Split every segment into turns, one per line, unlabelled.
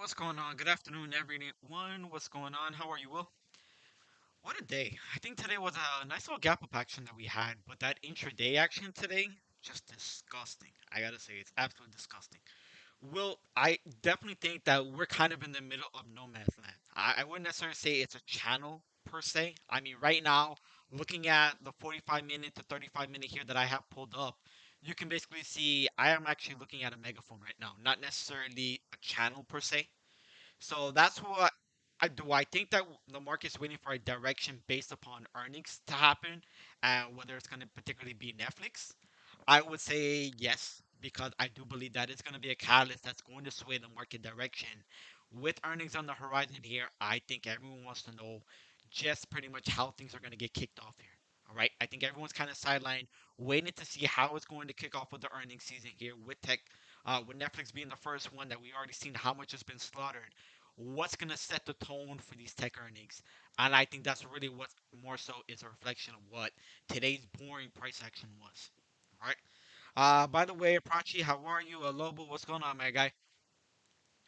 What's going on? Good afternoon, everyone. What's going on? How are you, Will? What a day. I think today was a nice little gap up action that we had, but that intraday action today, just disgusting. I gotta say, it's absolutely disgusting. Will, I definitely think that we're kind of in the middle of no man's land. I wouldn't necessarily say it's a channel per se. I mean, right now, looking at the 45-minute to 35-minute here that I have pulled up, you can basically see I am actually looking at a megaphone right now, not necessarily a channel per se. So that's what I do. I think that the market's waiting for a direction based upon earnings to happen, and whether it's going to particularly be Netflix. I would say yes, because I do believe that it's going to be a catalyst that's going to sway the market direction. With earnings on the horizon here, I think everyone wants to know just pretty much how things are going to get kicked off here. All right, I think everyone's kind of sidelined, waiting to see how it's going to kick off with the earnings season here with tech, with Netflix being the first one that we already seen how much has been slaughtered. What's going to set the tone for these tech earnings? And I think that's really what more so is a reflection of what today's boring price action was. All right. By the way, Prachi, how are you? Alobo, what's going on, my guy?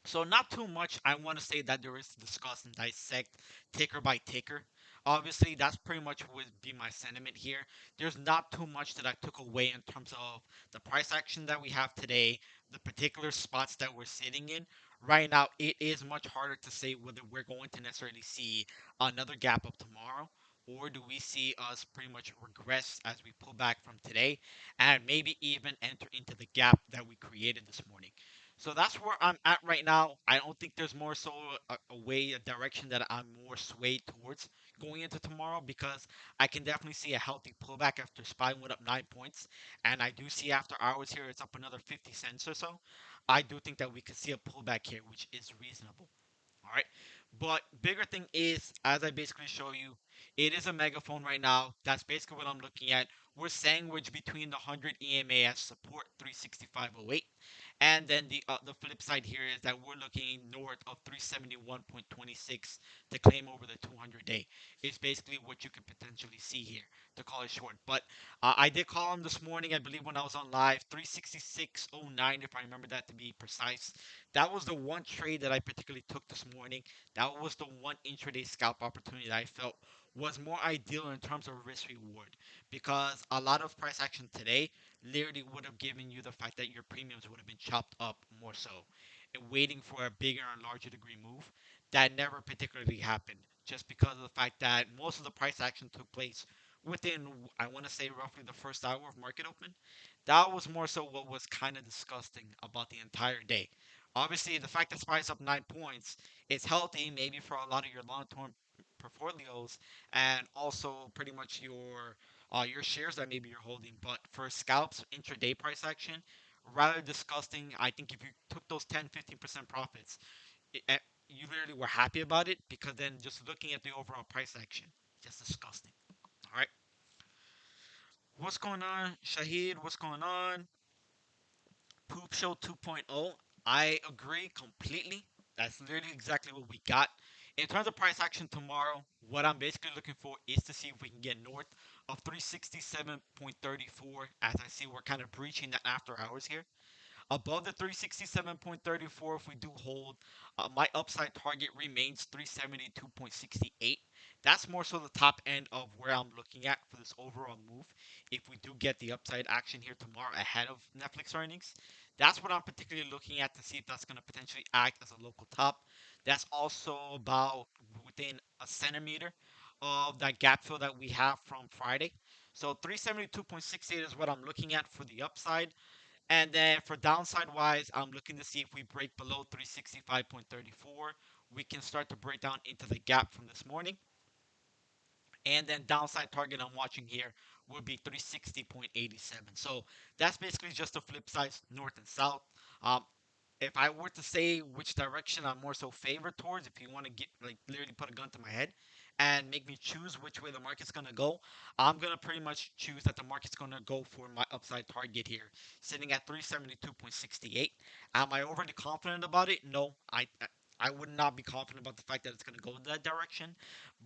So not too much. I want to say that there is to discuss and dissect ticker by ticker. Obviously, that's pretty much would be my sentiment here. There's not too much that I took away in terms of the price action that we have today, the particular spots that we're sitting in. Right now, it is much harder to say whether we're going to necessarily see another gap up tomorrow, or do we see us pretty much regress as we pull back from today and maybe even enter into the gap that we created this morning. So that's where I'm at right now. I don't think there's more so a way, a direction that I'm more swayed towards going into tomorrow because I can definitely see a healthy pullback after SPY went up 9 points. And I do see after hours here, it's up another 50 cents or so. I do think that we could see a pullback here, which is reasonable. All right. But bigger thing is, as I basically show you, it is a megaphone right now. That's basically what I'm looking at. We're sandwiched between the 100 EMA as support 365.08, and then the flip side here is that we're looking north of 371.26 to claim over the 200 day. It's basically what you could potentially see here to call it short. But I did call him this morning, I believe, when I was on live, 366.09 if I remember that to be precise. That was the one trade that I particularly took this morning. That was the one intraday scalp opportunity that I felt was more ideal in terms of risk reward because a lot of price action today literally would have given you the fact that your premiums would have been chopped up more so and waiting for a bigger and larger degree move. That never particularly happened just because of the fact that most of the price action took place within, I want to say, roughly the first hour of market open. That was more so what was kind of disgusting about the entire day. Obviously, the fact that SPY's up 9 points is healthy, maybe for a lot of your long-term portfolios, and also pretty much your shares that maybe you're holding. But for scalps intraday price action, rather disgusting. I think if you took those 10-15% profits, you literally were happy about it because then just looking at the overall price action, just disgusting. All right, what's going on, Shahid? What's going on? Poop Show 2.0. I agree completely. That's literally exactly what we got. In terms of price action tomorrow, what I'm basically looking for is to see if we can get north of 367.34 as I see we're kind of breaching that after hours here. Above the 367.34, if we do hold, my upside target remains 372.68. That's more so the top end of where I'm looking at for this overall move. If we do get the upside action here tomorrow ahead of Netflix earnings, that's what I'm particularly looking at to see if that's going to potentially act as a local top. That's also about within a centimeter of that gap fill that we have from Friday. So 372.68 is what I'm looking at for the upside. And then for downside wise, I'm looking to see if we break below 365.34. We can start to break down into the gap from this morning. And then downside target I'm watching here will be 360.87. So that's basically just the flip sides, north and south. Um, if I were to say which direction I'm more so favored towards, if you want to get like literally put a gun to my head and make me choose which way the market's gonna go, I'm gonna pretty much choose that the market's gonna go for my upside target here, sitting at 372.68. Am I overly confident about it? No, I would not be confident about the fact that it's gonna go in that direction,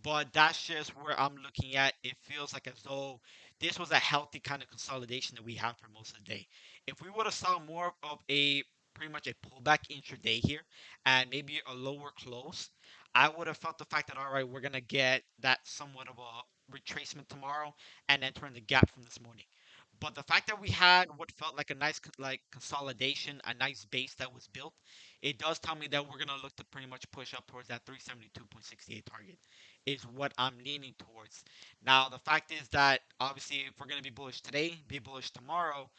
but that's just where I'm looking at. It feels like as though this was a healthy kind of consolidation that we had for most of the day. If we would have saw more of a pretty much a pullback intraday here and maybe a lower close, I would have felt the fact that all right, we're gonna get that somewhat of a retracement tomorrow and enter in the gap from this morning. But the fact that we had what felt like a nice like consolidation, a nice base that was built, it does tell me that we're gonna look to pretty much push up towards that 372.68 target, is what I'm leaning towards. Now the fact is that obviously if we're gonna be bullish today, be bullish tomorrow,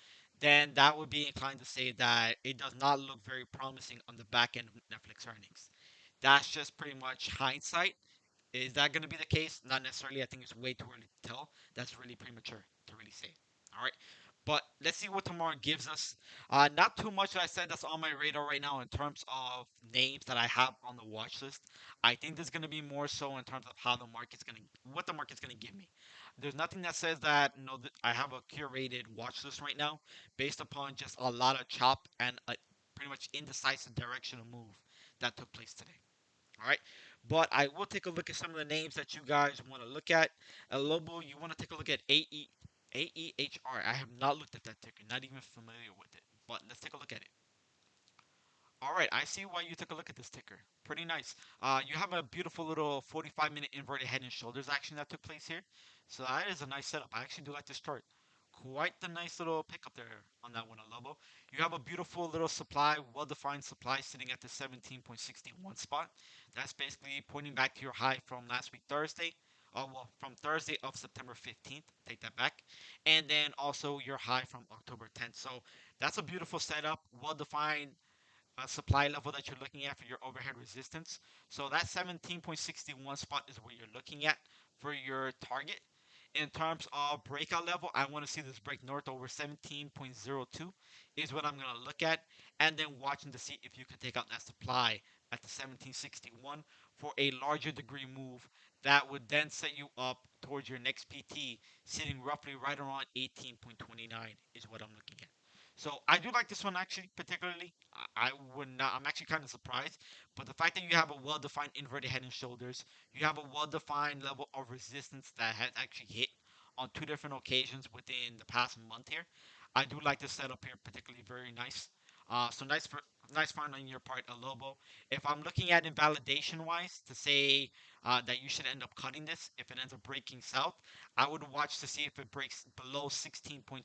then that would be inclined to say that it does not look very promising on the back end of Netflix earnings. That's just pretty much hindsight. Is that going to be the case? Not necessarily. I think it's way too early to tell. That's really premature to really say. All right. But let's see what tomorrow gives us. Not too much, I said, that's on my radar right now in terms of names that I have on the watch list. I think there's going to be more so in terms of how the market's going to, what the market's going to give me. There's nothing that says that, that I have a curated watch list right now based upon just a lot of chop and a pretty much indecisive direction of move that took place today. All right. But I will take a look at some of the names that you guys want to look at. Alobo, you want to take a look at AEHR. I have not looked at that ticker, not even familiar with it. But let's take a look at it. All right, I see why you took a look at this ticker. Pretty nice. You have a beautiful little 45-minute inverted head and shoulders action that took place here. So that is a nice setup. I actually do like this chart. Quite the nice little pickup there on that one, Alobo. You have a beautiful little supply, well-defined supply sitting at the 17.61 spot. That's basically pointing back to your high from last week Thursday. Well, from Thursday of September 15th. Take that back. And then also your high from October 10th. So that's a beautiful setup, well-defined supply level that you're looking at for your overhead resistance. So that 17.61 spot is what you're looking at for your target. In terms of breakout level, I want to see this break north over 17.02 is what I'm going to look at. And then watching to see if you can take out that supply at the 1761 for a larger degree move that would then set you up towards your next PT sitting roughly right around 18.29 is what I'm looking at. So I do like this one actually, particularly. I would not. I'm actually kind of surprised, but the fact that you have a well-defined inverted head and shoulders, you have a well-defined level of resistance that has actually hit on two different occasions within the past month here. I do like this setup here, particularly very nice. So nice find on your part, Alobo. If I'm looking at invalidation wise to say that you should end up cutting this if it ends up breaking south, I would watch to see if it breaks below 16.24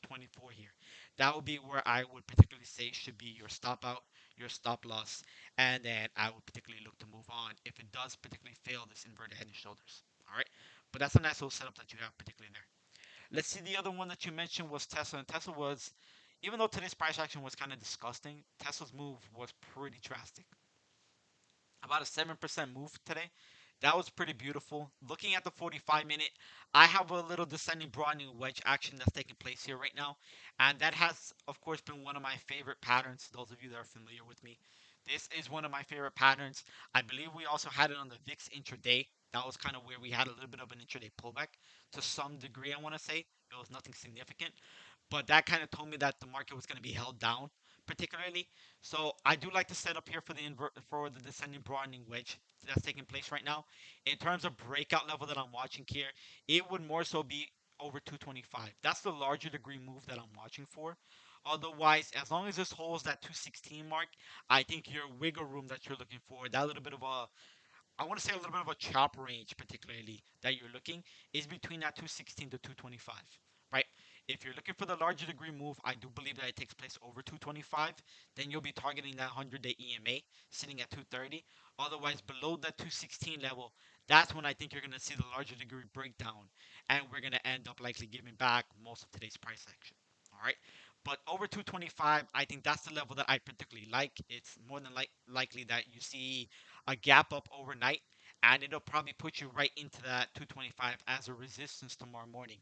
here. That would be where I would particularly say should be your stop out, your stop loss, and then I would particularly look to move on if it does particularly fail this inverted head and shoulders. All right, but that's a nice little setup that you have particularly there. Let's see, the other one that you mentioned was Tesla, and Tesla was, even though today's price action was kind of disgusting, Tesla's move was pretty drastic. About a 7% move today. That was pretty beautiful. Looking at the 45-minute, I have a little descending broadening wedge action that's taking place here right now. And that has, of course, been one of my favorite patterns, those of you that are familiar with me. This is one of my favorite patterns. I believe we also had it on the VIX intraday. That was kind of where we had a little bit of an intraday pullback to some degree, I want to say. It was nothing significant. But that kind of told me that the market was going to be held down, particularly. So I do like the setup here for the descending broadening wedge that's taking place right now. In terms of breakout level that I'm watching here, it would more so be over 225. That's the larger degree move that I'm watching for. Otherwise, as long as this holds that 216 mark, I think your wiggle room that you're looking for, that little bit of a I want to say a little bit of a chop range, particularly that you're looking, is between that 216 to 225, right? If you're looking for the larger degree move, I do believe that it takes place over 225. Then you'll be targeting that 100-day EMA sitting at 230. Otherwise, below that 216 level, that's when I think you're going to see the larger degree breakdown, and we're going to end up likely giving back most of today's price action. All right. But over 225, I think that's the level that I particularly like. It's more than likely that you see a gap up overnight, and it'll probably put you right into that 225 as a resistance tomorrow morning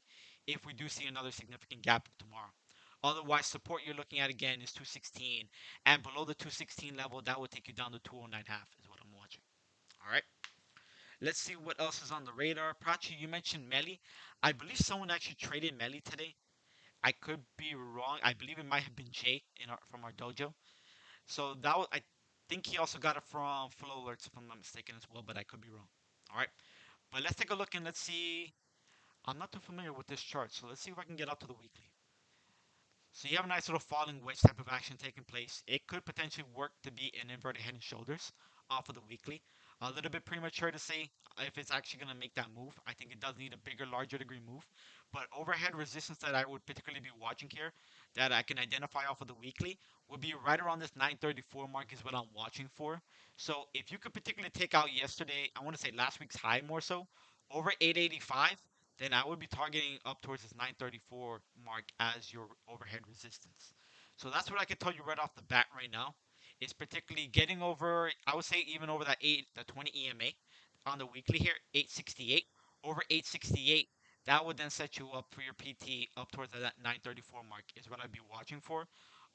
if we do see another significant gap up tomorrow. Otherwise, support you're looking at again is 216, and below the 216 level, that will take you down to 209 half is what I'm watching. All right. Let's see what else is on the radar. Prachi, you mentioned Melly. I believe someone actually traded Melly today. I could be wrong. I believe it might have been Jay from our dojo. So that was, I think he also got it from Flow Alerts, if I'm not mistaken, as well, but I could be wrong. All right, but let's take a look and let's see. I'm not too familiar with this chart, so let's see if I can get out to the weekly. So you have a nice little falling wedge type of action taking place. It could potentially work to be an inverted head and shoulders off of the weekly. A little bit premature to say if it's actually going to make that move. I think it does need a bigger, larger degree move. But overhead resistance that I would particularly be watching here, that I can identify off of the weekly, would be right around this 934 mark is what I'm watching for. So if you could particularly take out yesterday, I want to say last week's high more so, over 885, then I would be targeting up towards this 934 mark as your overhead resistance. So that's what I can tell you right off the bat right now. It's particularly getting over, I would say even over that 20 EMA on the weekly here, 868. Over 868, that would then set you up for your PT up towards that 934 mark is what I'd be watching for.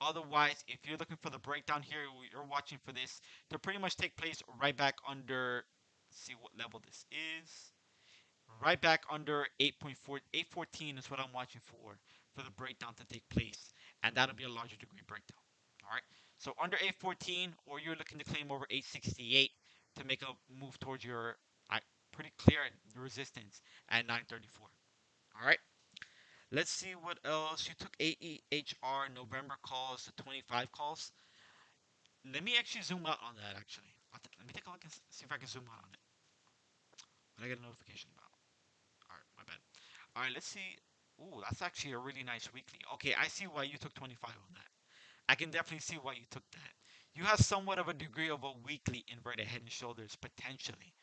Otherwise, if you're looking for the breakdown here, you're watching for this to pretty much take place right back under, let's see what level this is, right back under 8.4, 814 is what I'm watching for the breakdown to take place, and that'll be a larger degree breakdown. All right, so under 814, or you're looking to claim over 868 to make a move towards your pretty clear resistance at 934. All right, let's see what else. You took AEHR November calls to 25 calls. Let me actually zoom out on that. Actually, let me take a look and see if I can zoom out on it. What I get a notification about. All right, my bad. All right, let's see. Ooh, that's actually a really nice weekly. Okay, I see why you took 25 on that. I can definitely see why you took that. You have somewhat of a degree of a weekly inverted head and shoulders potentially.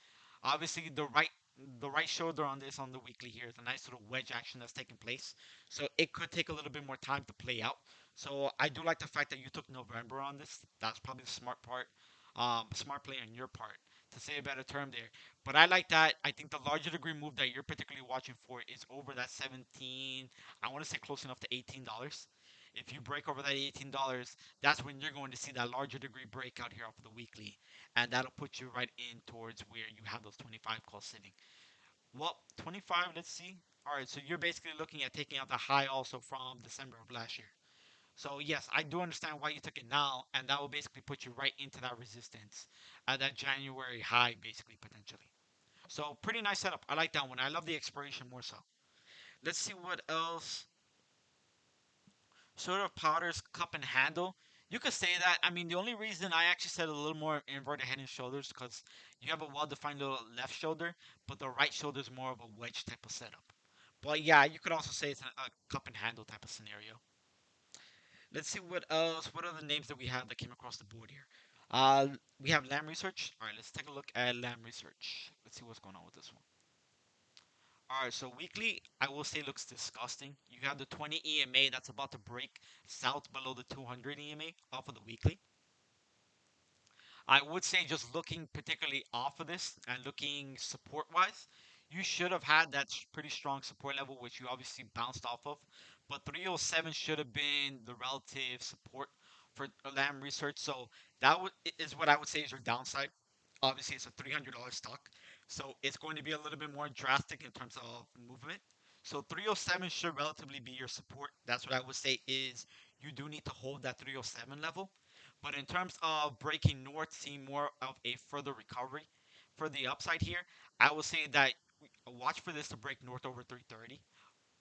Obviously, the right shoulder on this on the weekly here is a nice little wedge action that's taking place. So it could take a little bit more time to play out. So I do like the fact that you took November on this. That's probably the smart part, smart play on your part to say a better term there. But I like that. I think the larger degree move that you're particularly watching for is over that 17. I want to say close enough to $18. If you break over that $18, that's when you're going to see that larger degree breakout here off of the weekly, and that'll put you right in towards where you have those 25 calls sitting. Well, 25, let's see. All right, so you're basically looking at taking out the high also from December of last year. So yes, I do understand why you took it now, and that will basically put you right into that resistance at that January high, basically potentially. So pretty nice setup. I like that one. I love the expiration more so. Let's see what else. Sort of powders cup and handle. You could say that. I mean, the only reason I actually said a little more inverted head and shoulders because you have a well-defined little left shoulder, but the right shoulder is more of a wedge type of setup. But yeah, you could also say it's a cup and handle type of scenario. Let's see what else. What are the names that we have that came across the board here? Uh, we have LAM research. All right, let's take a look at LAM research. Let's see what's going on with this one. All right, so weekly, I will say looks disgusting. You have the 20 EMA that's about to break south below the 200 EMA off of the weekly. I would say just looking particularly off of this and looking support wise, you should have had that pretty strong support level, which you obviously bounced off of. But 307 should have been the relative support for LAM research. So is what I would say is your downside. Obviously, it's a $300 stock, so it's going to be a little bit more drastic in terms of movement. So 307 should relatively be your support. That's what I would say is you do need to hold that 307 level. But in terms of breaking north, seeing more of a further recovery for the upside here, I will say that watch for this to break north over 330.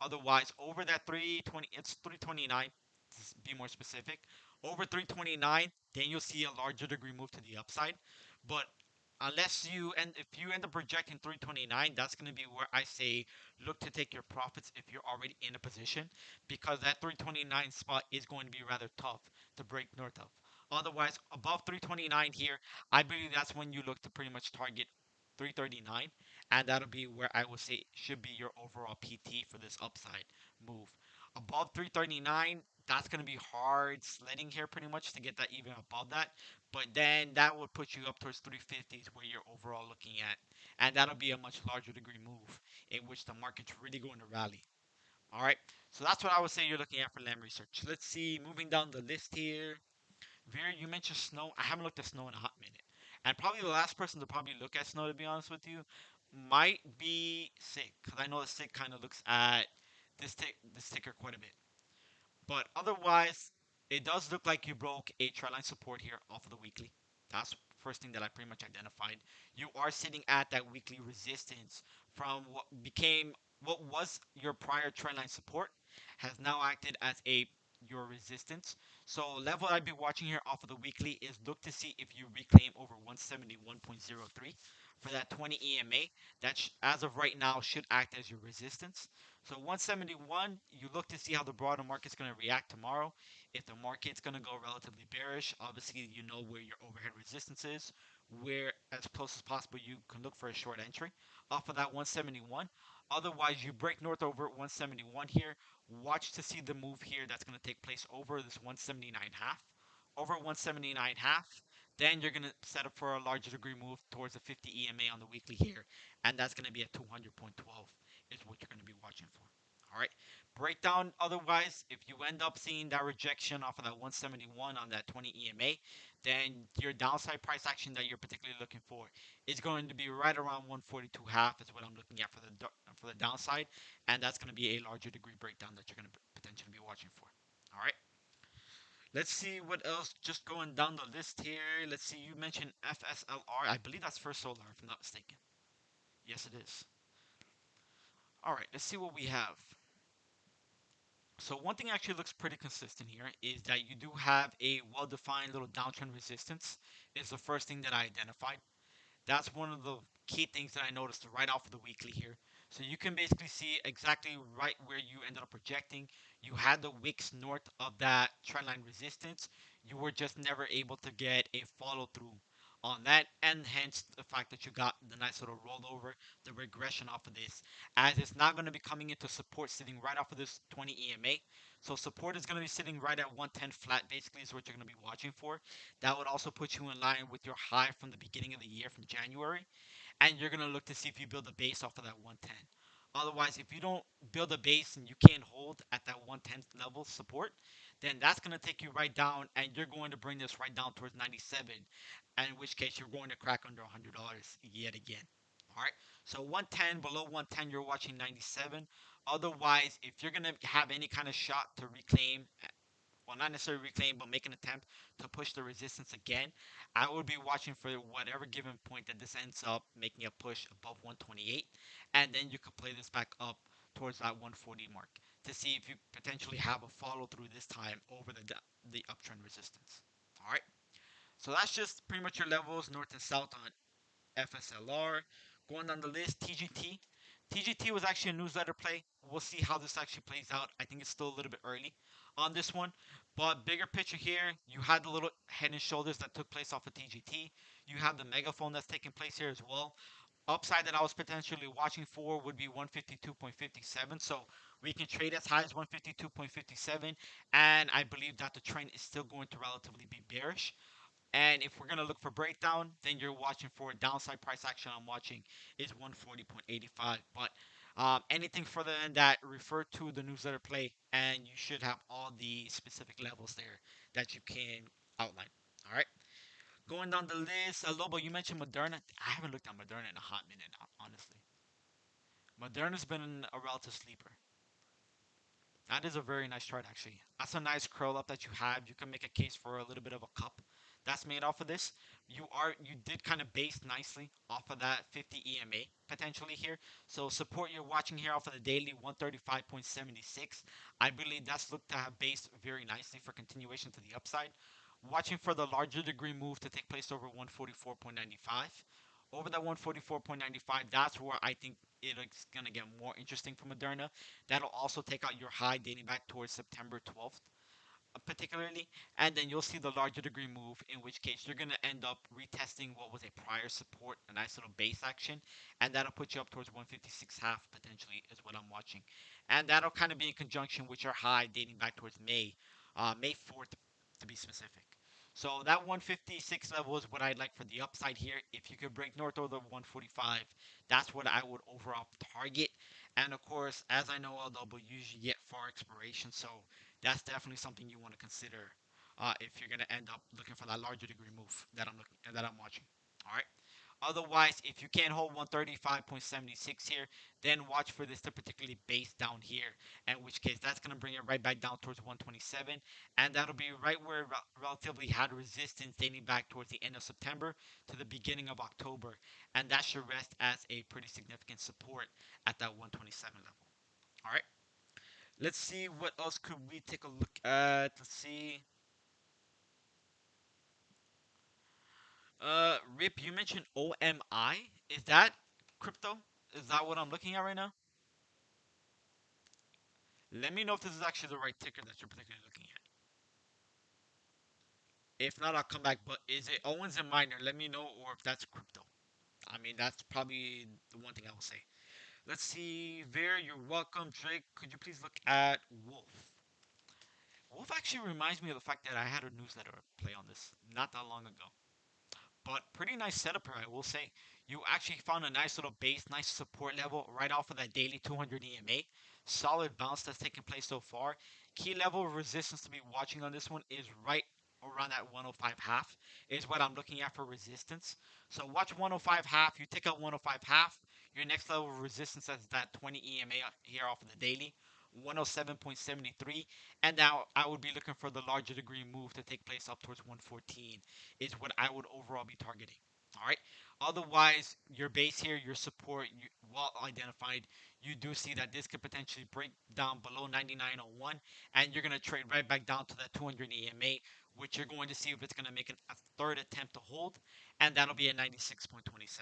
Otherwise, over that 320, it's 329 to be more specific. Over 329, then you'll see a larger degree move to the upside. But if you end up projecting 329, that's going to be where I say look to take your profits if you're already in a position, because that 329 spot is going to be rather tough to break north of. Otherwise, above 329 here, I believe that's when you look to pretty much target 339, and that'll be where I would say should be your overall PT for this upside move. Above 339, that's going to be hard sledding here pretty much to get that even above that. But then that would put you up towards 350s where you're overall looking at. And that'll be a much larger degree move in which the market's really going to rally. All right. So that's what I would say you're looking at for LAM research. Let's see. Moving down the list here. Veer, you mentioned snow. I haven't looked at snow in a hot minute. And probably the last person to probably look at snow, to be honest with you, might be Sick. Because I know the Sick kind of looks at this ticker quite a bit. But otherwise, it does look like you broke a trendline support here off of the weekly. That's the first thing that I pretty much identified. You are sitting at that weekly resistance from what was your prior trendline support has now acted as a your resistance. So level I'd be watching here off of the weekly is look to see if you reclaim over 171.03 for that 20 EMA. That as of right now should act as your resistance. So 171, you look to see how the broader market's going to react tomorrow. If the market's going to go relatively bearish, obviously you know where your overhead resistance is, where as close as possible you can look for a short entry off of that 171. Otherwise, you break north over 171 here. Watch to see the move here that's going to take place over this 179 half. Over 179 half, then you're going to set up for a larger degree move towards the 50 EMA on the weekly here, and that's going to be at 200.12 is what you're going to be watching for. All right. Breakdown otherwise, if you end up seeing that rejection off of that 171 on that 20 EMA, then your downside price action that you're particularly looking for is going to be right around 142 half is what I'm looking at for the downside, and that's going to be a larger degree breakdown that you're going to potentially be watching for. All right. Let's see what else. Just going down the list here. Let's see. You mentioned FSLR. I believe that's First Solar, if I'm not mistaken. Yes, it is. All right. Let's see what we have. So one thing actually looks pretty consistent here is that you do have a well-defined little downtrend resistance. Is the first thing that I identified. That's one of the key things that I noticed right off of the weekly here. So you can basically see exactly right where you ended up projecting. You had the wicks north of that trendline resistance. You were just never able to get a follow through on that, and hence the fact that you got the nice little rollover, the regression off of this, as it's not going to be coming into support sitting right off of this 20 EMA. So support is going to be sitting right at 110 flat, basically, is what you're going to be watching for. That would also put you in line with your high from the beginning of the year from January, and you're going to look to see if you build a base off of that 110. Otherwise, if you don't build a base and you can't hold at that 110 level support, then that's going to take you right down, and you're going to bring this right down towards 97, and in which case you're going to crack under $100 yet again. All right. So 110, below 110, you're watching 97. Otherwise, if you're going to have any kind of shot to reclaim, well, not necessarily reclaim, but make an attempt to push the resistance again, I would be watching for whatever given point that this ends up making a push above 128, and then you could play this back up towards that 140 mark to see if you potentially have a follow through this time over the uptrend resistance. All right, so that's just pretty much your levels north and south on FSLR. Going down the list, TGT. TGT was actually a newsletter play. We'll see how this actually plays out. I think it's still a little bit early on this one. But bigger picture here, you had the little head and shoulders that took place off of TGT. You have the megaphone that's taking place here as well. Upside that I was potentially watching for would be 152.57. So we can trade as high as 152.57. And I believe that the trend is still going to relatively be bearish. And if we're going to look for breakdown, then you're watching for downside price action. I'm watching is 140.85. But anything further than that, refer to the newsletter play, and you should have all the specific levels there that you can outline. All right. Going down the list, Alobo, you mentioned Moderna. I haven't looked at Moderna in a hot minute, honestly. Moderna's been a relative sleeper. That is a very nice chart, actually. That's a nice curl up that you have. You can make a case for a little bit of a cup that's made off of this. You did kind of base nicely off of that 50 EMA potentially here. So support you're watching here off of the daily 135.76. I believe that's looked to have based very nicely for continuation to the upside. Watching for the larger degree move to take place over 144.95. Over that 144.95, that's where I think it's going to get more interesting for Moderna. That'll also take out your high dating back towards September 12th, particularly, and then you'll see the larger degree move, in which case you're going to end up retesting what was a prior support, a nice little base action, and that'll put you up towards 156 half potentially is what I'm watching, and that'll kind of be in conjunction with your high dating back towards May 4th to be specific. So that 156 level is what I'd like for the upside here. If you could break north of the 145, that's what I would overall target. And of course, as I know, Alobo usually get far expiration, so that's definitely something you want to consider if you're going to end up looking for that larger degree move that I'm watching. All right. Otherwise, if you can't hold 135.76 here, then watch for this to particularly base down here, in which case that's going to bring it right back down towards 127, and that'll be right where it relatively had resistance dating back towards the end of September to the beginning of October, and that should rest as a pretty significant support at that 127 level. All right. Let's see what else could we take a look at. Let's see. Rip, you mentioned OMI. Is that crypto? Is that what I'm looking at right now? Let me know if this is actually the right ticker that you're particularly looking at. If not, I'll come back. But is it Owens and Minor? Let me know, or if that's crypto. I mean, that's probably the one thing I will say. Let's see. Ver, you're welcome. Drake, could you please look at Wolf? Wolf actually reminds me of the fact that I had a newsletter play on this not that long ago. But pretty nice setup here, I will say. You actually found a nice little base, nice support level right off of that daily 200 EMA. Solid bounce that's taken place so far. Key level of resistance to be watching on this one is right around that 105 half is what I'm looking at for resistance. So watch 105 half. You take out 105 half. Your next level of resistance is that 20 EMA here off of the daily. 107.73, and now I would be looking for the larger degree move to take place up towards 114 is what I would overall be targeting. All right. Otherwise, your base here, your support, well identified. You do see that this could potentially break down below 99.01, and you're going to trade right back down to that 200 EMA, which you're going to see if it's going to make a third attempt to hold, and that'll be at 96.27.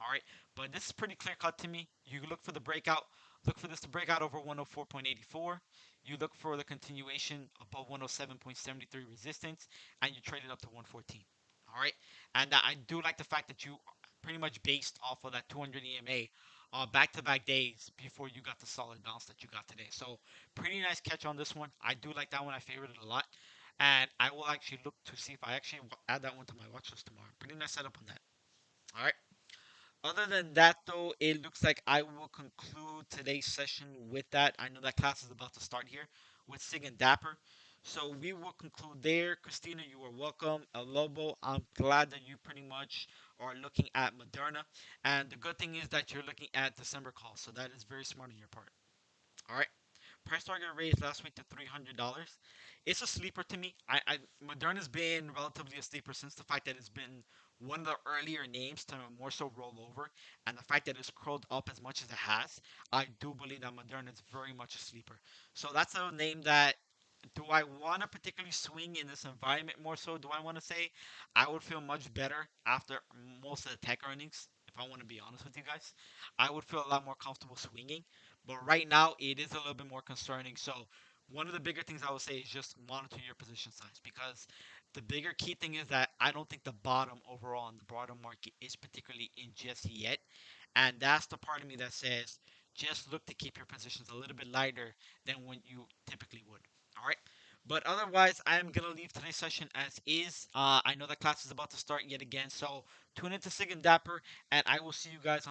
All right. But this is pretty clear cut to me. You look for the breakout. Look for this to break out over 104.84. You look for the continuation above 107.73 resistance, and you trade it up to 114. All right, and I do like the fact that you pretty much based off of that 200 EMA back-to-back days before you got the solid bounce that you got today. So pretty nice catch on this one. I do like that one. I favored it a lot, and I will actually look to see if I actually add that one to my watch list tomorrow. Pretty nice setup on that. All right. Other than that, though, it looks like I will conclude today's session with that. I know that class is about to start here with Sig and Dapper. So we will conclude there. Christina, you are welcome. Alobo, I'm glad that you pretty much are looking at Moderna. And the good thing is that you're looking at December calls. So that is very smart on your part. All right. Price target raised last week to $300. It's a sleeper to me. Moderna's been relatively a sleeper since the fact that it's been one of the earlier names to more so roll over, and the fact that it's curled up as much as it has. I do believe that Moderna is very much a sleeper. So that's a name that. Do I want to particularly swing in this environment more so? Do I want to say I would feel much better after most of the tech earnings? If I want to be honest with you guys, I would feel a lot more comfortable swinging. But right now, it is a little bit more concerning. So, one of the bigger things I would say is just monitor your position size because the bigger key thing is that I don't think the bottom overall in the broader market is particularly in just yet. And that's the part of me that says just look to keep your positions a little bit lighter than when you typically would. All right. But otherwise, I am going to leave today's session as is. I know that class is about to start yet again. So tune into Sig and Dapper, and I will see you guys on